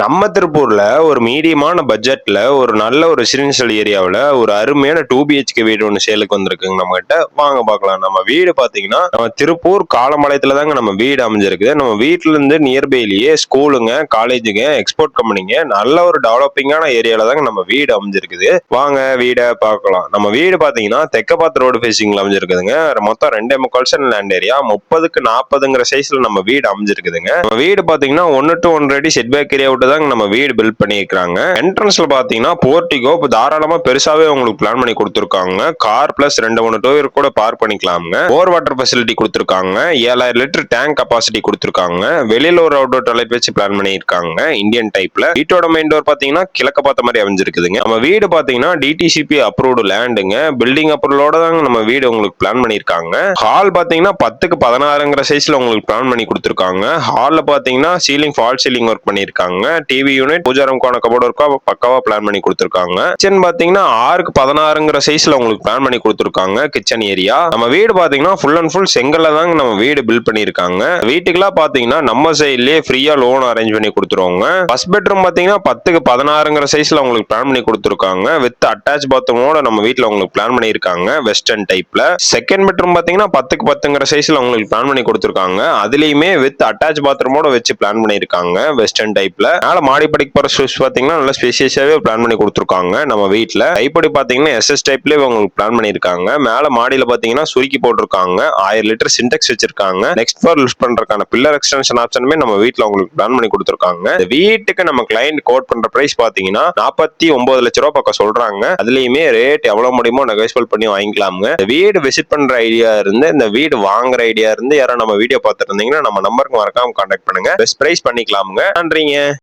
நம்ம திருப்பூர்ல ஒரு மீடியமான பட்ஜெட்ல ஒரு நல்ல ஒரு ரெசிடென்ஷியல் ஏரியாவுல ஒரு அருமையான 2 பிஹெச்கே வீடு ஒன்று சேலுக்கு வந்திருக்குங்க நம்ம கிட்ட. வாங்க பார்க்கலாம். நம்ம வீடு பாத்தீங்கன்னா நம்ம திருப்பூர் காலம்பாளையத்துல தாங்க நம்ம வீடு அமைஞ்சிருக்குது. நம்ம வீட்டுல இருந்து நியர்பைலயே ஸ்கூலுங்க, காலேஜுங்க, எக்ஸ்போர்ட் கம்பெனிங்க, நல்ல ஒரு டெவலப்பிங்கான ஏரியால தாங்க நம்ம வீடு அமைஞ்சிருக்குது. வாங்க வீடை பார்க்கலாம். நம்ம வீடு பாத்தீங்கன்னா தெற்கபாத்து ரோடு ஃபேசிங்ல அமைஞ்சிருக்குதுங்க. மொத்தம் 2.25 சென்ட் லேண்ட் ஏரியா, 30க்கு 40ங்கிற சைஸ்ல நம்ம வீடு அமைஞ்சிருக்குதுங்க. நம்ம வீடு பாத்தீங்கன்னா 1 to 1.5 அடி செட் பேக் ஏரியா விட்டு தாங்க நம்ம வீடு பில்ட் பண்ணிருக்காங்க. என்ட்ரன்ஸ்ல பாத்தீங்கன்னா போர்டிகோ தாராளமா பெருசாவே உங்களுக்கு பிளான் பண்ணி கொடுத்துருக்காங்க. கார் பிளஸ் 2-3 டூ வீலர் கூட பார்க் பண்ணிக்கலாமுங்க. போர் வாட்டர் ஃபெசிலிட்டி கொடுத்துருக்காங்க. 7000 லிட்டர் டேங்க் கெபாசிட்டி கொடுத்துருக்காங்க. வெளியில ஒரு அவுட்டோர் டாய்லெட் வச்சு பிளான் பண்ணிருக்காங்க இந்தியன் டைப்ல. வீட்டோட மெயின் டோர் பாத்தீங்கன்னா கிழக்க பார்த்த மாதிரி அமைஞ்சிருக்குதுங்க. நம்ம வீடு பாத்தீங்கன்னா டிடிசிபி அப்ரூவ்டு லேண்டுங்க. பில்டிங் அப்ரூவலோட தாங்க நம்ம வீடு உங்களுக்கு பிளான் பண்ணிருக்காங்க. ஹால் பாத்தீங்கன்னா 10க்கு 16ங்கிற சைஸ்ல உங்களுக்கு பிளான் பண்ணி கொடுத்துருக்காங்க. ஹால்ல பாத்தீங்கன்னா சீலிங் ஃபால் சீலிங் ஒர்க் பண்ணிருக்காங்க. டிவி யூனிட், பூஜா ரூம்க்கான கபோர்ட் ஒர்க்கா பக்காவா பிளான் பண்ணி கொடுத்துருக்காங்க. கிச்சன் பாத்தீங்கன்னா 6க்கு 16ங்கிற சைஸ்ல உங்களுக்கு பிளான் பண்ணி கொடுத்துருக்காங்க கிச்சன் ஏரியா. நம்ம வீடு பாத்தீங்கன்னா ஃபுல் அண்ட் ஃபுல் செங்கல்ல தாங்க நம்ம வீடு பில்ட் பண்ணிருக்காங்க. வீட்டுக்குலாம் பாத்தீங்கன்னா நம்ம சைட்லயே ஃப்ரீயா லோன் அரேஞ்ச் பண்ணி கொடுத்துருவாங்க. ஃபர்ஸ்ட் பெட்ரூம் பாத்தீங்கன்னா 10க்கு 16ங்கிற சைஸ்ல உங்களுக்கு பிளான் பண்ணி கொடுத்துருக்காங்க. வித் அட்டாச் பாத்ரூமோட நம்ம வீட்டுல உங்களுக்கு பிளான் பண்ணிருக்காங்க வெஸ்டர்ன் டைப்ல. செகண்ட் பெட்ரூம் பாத்தீங்கன்னா 10க்கு 10ங்கிற சைஸ்ல உங்களுக்கு பிளான் பண்ணி கொடுத்துருக்காங்க. அதுலயுமே வித் அட்டாச் பாத்ரூமோட வச்சு பிளான் பண்ணிருக்காங்க வெஸ்டர்ன் டைப்ல. மேல மாடி படிக்கு போற ஸ்பேஸ் பாத்தீங்கன்னா நல்ல ஸ்பேசியஸாவே பிளான் பண்ணி கொடுத்துருக்காங்க. நம்ம வீட்டுல கைப்படி பாத்தீங்கன்னா எஸ்எஸ் டைப்லயே உங்களுக்கு பிளான் பண்ணிருக்காங்க. மேல மாடியில பாத்தீங்கன்னா சுருக்கி போட்டிருக்காங்க. 1000 லிட்டர் சின்டெக்ஸ் வச்சிருக்காங்க. நெக்ஸ்ட் ஃப்ளோர் லிஃப்ட் பண்றதுக்கான பில்லர் எக்ஸ்டென்ஷன் ஆப்ஷனுமே நம்ம வீட்டுல உங்களுக்கு பிளான் பண்ணி கொடுத்துருக்காங்க. இந்த வீட்டுக்கு நம்ம கிளைண்ட் கோட் பண்ற பிரைஸ் பாத்தீங்கன்னா 49 லட்சம் ரூபாய் பக்கம் சொல்றாங்க. அதுலயுமே ரேட் எவ்வளவு முடியுமோ நெகோசியபிள் பண்ணி வாங்கிக்கலாமுங்க. இந்த வீடு விசிட் பண்ற ஐடியா இருந்து, இந்த வீடு வாங்குற ஐடியா இருந்து யாரும் நம்ம வீடியோ பார்த்துட்டு இருந்தீங்கன்னா நம்ம நம்பருக்கு மறக்காம கான்டாக்ட் பண்ணுங்க. பெஸ்ட் பிரைஸ் பண்ணிக்கலாமுங்க. நன்றிங்க.